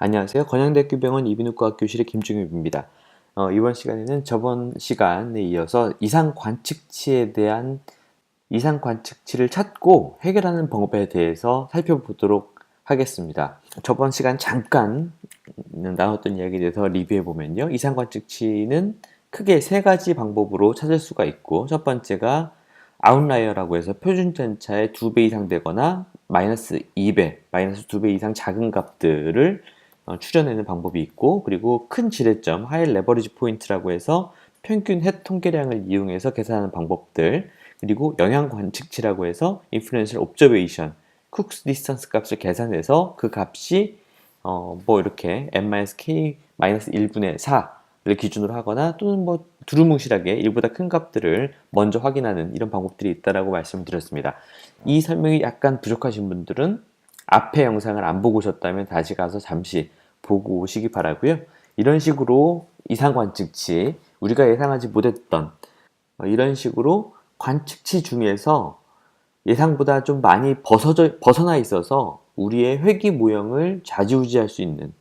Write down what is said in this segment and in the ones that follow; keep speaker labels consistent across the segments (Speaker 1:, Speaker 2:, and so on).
Speaker 1: 안녕하세요. 건양대학교 병원 이비인후과 교실의 김중엽입니다. 이번 시간에는 저번 시간에 이어서 이상 관측치를 찾고 해결하는 방법에 대해서 살펴보도록 하겠습니다. 저번 시간 잠깐 나눴던 이야기에 대해서 리뷰해 보면요. 이상 관측치는 크게 세 가지 방법으로 찾을 수가 있고, 첫 번째가 아웃라이어라고 해서 표준 편차의 2배 이상 되거나 마이너스 2배, 마이너스 2배 이상 작은 값들을 추려내는 방법이 있고, 그리고 큰 지뢰점, 하이 레버리지 포인트라고 해서 평균 햇 통계량을 이용해서 계산하는 방법들, 그리고 영향 관측치라고 해서 인플루언셜 옵저베이션, 쿡스 디스턴스 값을 계산해서 그 값이 이렇게 n-k-1분의 4를 기준으로 하거나, 또는 두루뭉실하게 1보다 큰 값들을 먼저 확인하는 이런 방법들이 있다라고 말씀드렸습니다. 이 설명이 약간 부족하신 분들은 앞에 영상을 안 보고 오셨다면 다시 가서 잠시 보고 오시기 바라고요. 이런 식으로 이상 관측치, 우리가 예상하지 못했던 이런 식으로 관측치 중에서 예상보다 좀 많이 벗어나 있어서 우리의 회귀 모형을 좌지우지할 수 있는,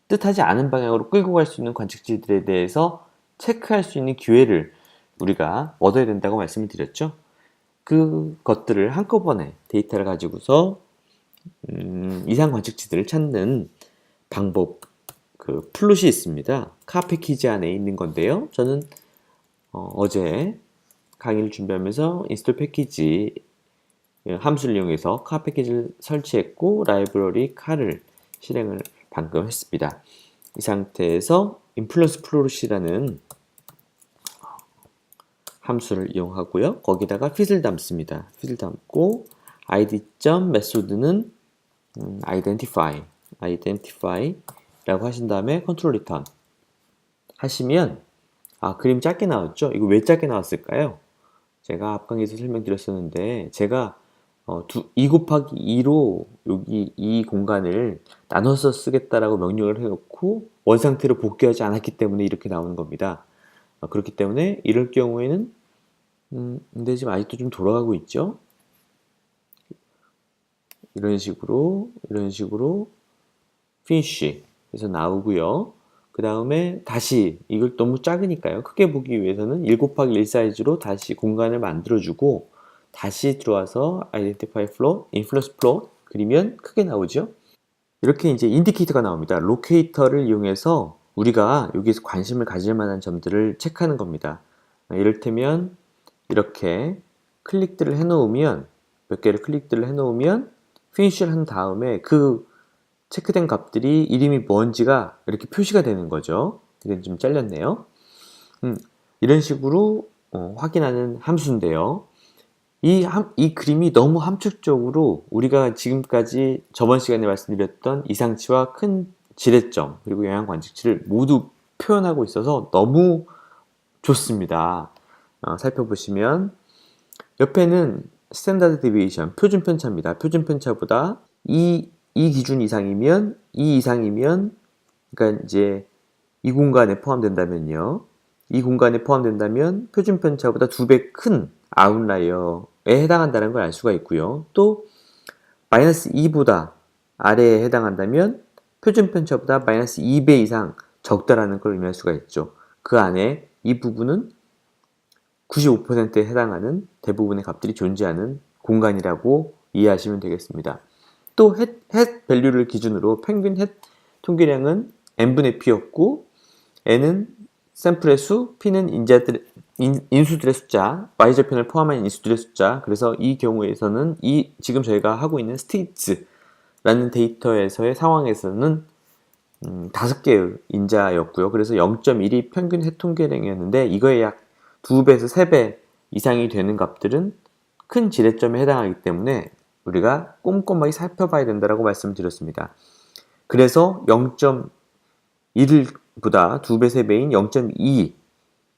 Speaker 1: 뜻하지 않은 방향으로 끌고 갈 수 있는 관측치들에 대해서 체크할 수 있는 기회를 우리가 얻어야 된다고 말씀을 드렸죠. 그것들을 한꺼번에 데이터를 가지고서 이상 관측치들을 찾는 방법, 플롯이 있습니다. 카 패키지 안에 있는 건데요. 저는 어제 강의를 준비하면서 인스톨 패키지 함수를 이용해서 카 패키지를 설치했고, 라이브러리 카를 실행을 방금 했습니다. 이 상태에서 인플루언스 플롯이라는 함수를 이용하고요. 거기다가 fit을 담습니다. fit을 담고 id.method는 identify라고 하신 다음에 컨트롤 리턴 하시면, 그림 짧게 나왔죠? 이거 왜 짧게 나왔을까요? 제가 앞강의에서 설명드렸었는데, 제가 2 곱하기 2로 여기 이 공간을 나눠서 쓰겠다라고 명령을 해놓고 원상태로 복귀하지 않았기 때문에 이렇게 나오는 겁니다. 그렇기 때문에 이럴 경우에는 근데 지금 아직도 좀 돌아가고 있죠? 이런 식으로 finish 해서 나오고요. 그 다음에 다시, 이걸 너무 작으니까요, 크게 보기 위해서는 1 곱하기 1 사이즈로 다시 공간을 만들어주고, 다시 들어와서 identify float, influence float 그리면 크게 나오죠. 이렇게 이제 인디케이터가 나옵니다. 로케이터를 이용해서 우리가 여기서 관심을 가질 만한 점들을 체크하는 겁니다. 이를테면 이렇게 클릭들을 해놓으면, 몇 개를 클릭들을 해놓으면 피니쉬를 한 다음에 그 체크된 값들이 이름이 뭔지가 이렇게 표시가 되는 거죠. 이건 좀 잘렸네요. 이런 식으로 확인하는 함수인데요. 이 그림이 너무 함축적으로 우리가 지금까지 저번 시간에 말씀드렸던 이상치와 큰 지뢰점, 그리고 영향 관측치를 모두 표현하고 있어서 너무 좋습니다. 살펴보시면 옆에는 스탠다드 디비에이션, 표준 편차입니다. 표준 편차보다 이 기준 이상이면, 그러니까 이제 이 공간에 포함된다면요. 이 공간에 포함된다면 표준 편차보다 2배 큰 아웃라이어에 해당한다는 걸 알 수가 있고요. 또 마이너스 2보다 아래에 해당한다면 표준 편차보다 마이너스 2배 이상 적다라는 걸 의미할 수가 있죠. 그 안에 이 부분은 95%에 해당하는 대부분의 값들이 존재하는 공간이라고 이해하시면 되겠습니다. 또 햇 밸류를 기준으로 평균 햇 통계량은 n분의 p였고, n은 샘플의 수, p는 인수들의 숫자, y절편을 포함한 인수들의 숫자. 그래서 이 경우에서는 지금 저희가 하고 있는 states라는 데이터에서의 상황에서는 5개의 인자였고요. 그래서 0.1이 평균 햇 통계량이었는데, 이거에 약 2배에서 3배 이상이 되는 값들은 큰 지뢰점에 해당하기 때문에 우리가 꼼꼼하게 살펴봐야 된다고 말씀드렸습니다. 그래서 0.1보다 2배, 3배인 0.2,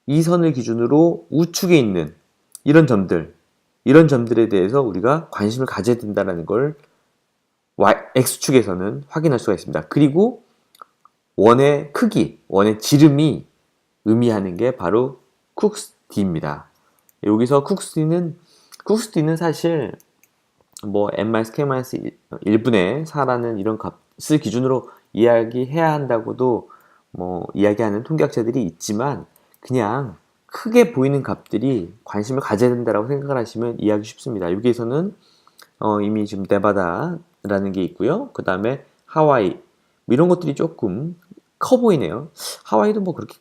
Speaker 1: 이 선을 기준으로 우측에 있는 이런 점들에 대해서 우리가 관심을 가져야 된다는 걸 X축에서는 확인할 수가 있습니다. 그리고 원의 크기, 원의 지름이 의미하는 게 바로 쿡스D입니다. 여기서 쿡스D는 사실 n-k-1분의 4라는 이런 값을 기준으로 이야기해야 한다고도 뭐 이야기하는 통계학자들이 있지만 그냥 크게 보이는 값들이 관심을 가져야 된다고 생각을 하시면 이해하기 쉽습니다. 여기에서는 이미 지금 네바다라는 게 있고요. 그 다음에 하와이 이런 것들이 조금 커 보이네요. 하와이도 뭐 그렇게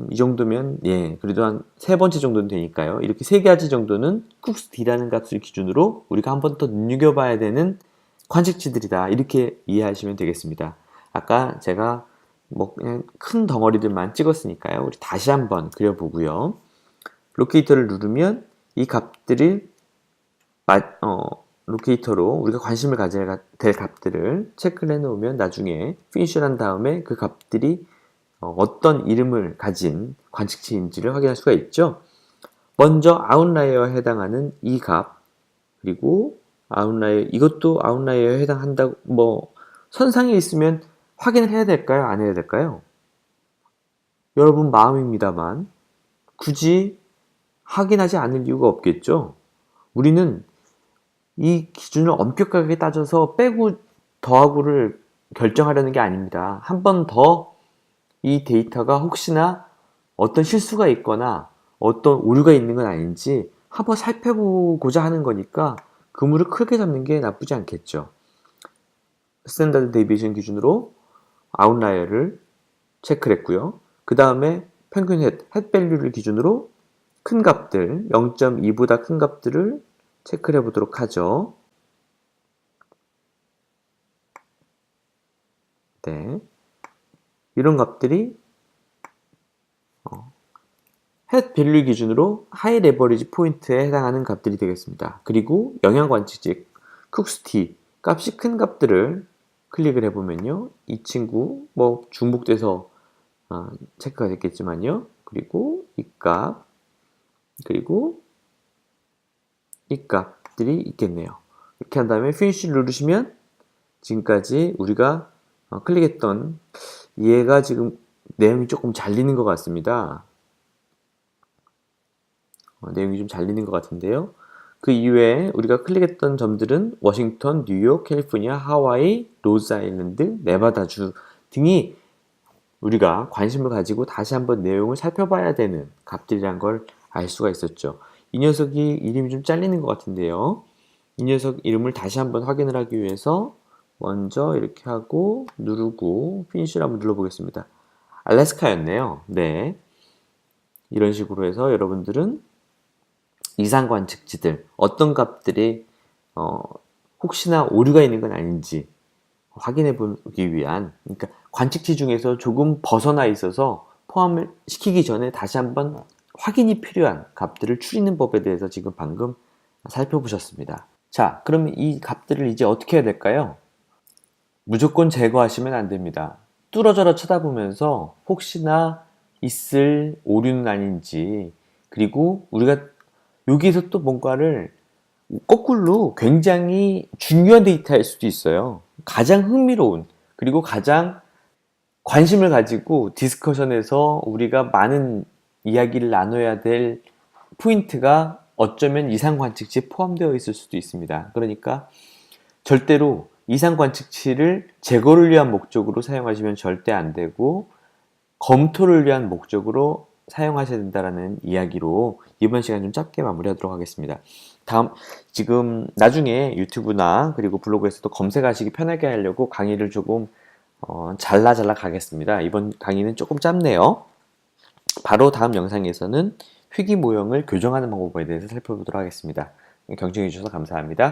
Speaker 1: 이 정도면 예 그래도 한 세 번째 정도는 되니까요. 이렇게 세 가지 정도는 쿡스 D라는 값을 기준으로 우리가 한 번 더 눈여겨봐야 되는 관측지들이다. 이렇게 이해하시면 되겠습니다. 아까 제가 뭐 그냥 큰 덩어리들만 찍었으니까요. 우리 다시 한번 그려보고요. 로케이터를 누르면 이 값들을 로케이터로 우리가 관심을 가져야 될 값들을 체크를 해놓으면 나중에 피니쉬를 한 다음에 그 값들이 어떤 이름을 가진 관측치인지를 확인할 수가 있죠. 먼저 아웃라이어에 해당하는 이 값, 그리고 아웃라이어, 이것도 아웃라이어에 해당한다고 뭐 선상에 있으면 확인을 해야 될까요? 안 해야 될까요? 여러분 마음입니다만 굳이 확인하지 않을 이유가 없겠죠. 우리는 이 기준을 엄격하게 따져서 빼고 더하고를 결정하려는 게 아닙니다. 한 번 더 이 데이터가 혹시나 어떤 실수가 있거나 어떤 오류가 있는 건 아닌지 한번 살펴보고자 하는 거니까 그물을 크게 잡는 게 나쁘지 않겠죠. 스탠다드 데이비에이션 기준으로 아웃라이어를 체크를 했고요. 그 다음에 평균 햇 밸류를 기준으로 큰 값들, 0.2보다 큰 값들을 체크를 해보도록 하죠. 네. 이런 값들이 햇 밸류 기준으로 하이 레버리지 포인트에 해당하는 값들이 되겠습니다. 그리고 영향 관측지 쿡스 D 값이 큰 값들을 클릭을 해보면요. 이 친구 뭐 중복돼서 체크가 됐겠지만요. 그리고 이 값, 그리고 이 값들이 있겠네요. 이렇게 한 다음에 피니쉬를 누르시면 지금까지 우리가 클릭했던 얘가 지금 내용이 조금 잘리는 것 같습니다. 내용이 좀 잘리는 것 같은데요. 그 이외에 우리가 클릭했던 점들은 워싱턴, 뉴욕, 캘리포니아, 하와이, 로즈아일랜드, 네바다주 등이 우리가 관심을 가지고 다시 한번 내용을 살펴봐야 되는 값들이란 걸 알 수가 있었죠. 이 녀석이 이름이 좀 잘리는 것 같은데요. 이 녀석 이름을 다시 한번 확인을 하기 위해서 먼저 이렇게 하고 누르고 피니쉬를 한번 눌러보겠습니다. 알래스카였네요. 네. 이런 식으로 해서 여러분들은 이상 관측지들 어떤 값들이 혹시나 오류가 있는 건 아닌지 확인해 보기 위한 그러니까 관측치 중에서 조금 벗어나 있어서 포함을 시키기 전에 다시 한번 확인이 필요한 값들을 추리는 법에 대해서 지금 방금 살펴보셨습니다. 자, 그러면 이 값들을 이제 어떻게 해야 될까요? 무조건 제거하시면 안 됩니다. 뚫어져라 쳐다보면서 혹시나 있을 오류는 아닌지 그리고 우리가 여기에서 또 뭔가를 거꾸로 굉장히 중요한 데이터일 수도 있어요. 가장 흥미로운 그리고 가장 관심을 가지고 디스커션에서 우리가 많은 이야기를 나눠야 될 포인트가 어쩌면 이상 관측치에 포함되어 있을 수도 있습니다. 그러니까 절대로 이상 관측치를 제거를 위한 목적으로 사용하시면 절대 안 되고 검토를 위한 목적으로 사용하셔야 된다는 이야기로 이번 시간 좀 짧게 마무리하도록 하겠습니다. 다음 지금 나중에 유튜브나 그리고 블로그에서도 검색하시기 편하게 하려고 강의를 조금 잘라 가겠습니다. 이번 강의는 조금 짧네요. 바로 다음 영상에서는 회귀 모형을 교정하는 방법에 대해서 살펴보도록 하겠습니다. 경청해 주셔서 감사합니다.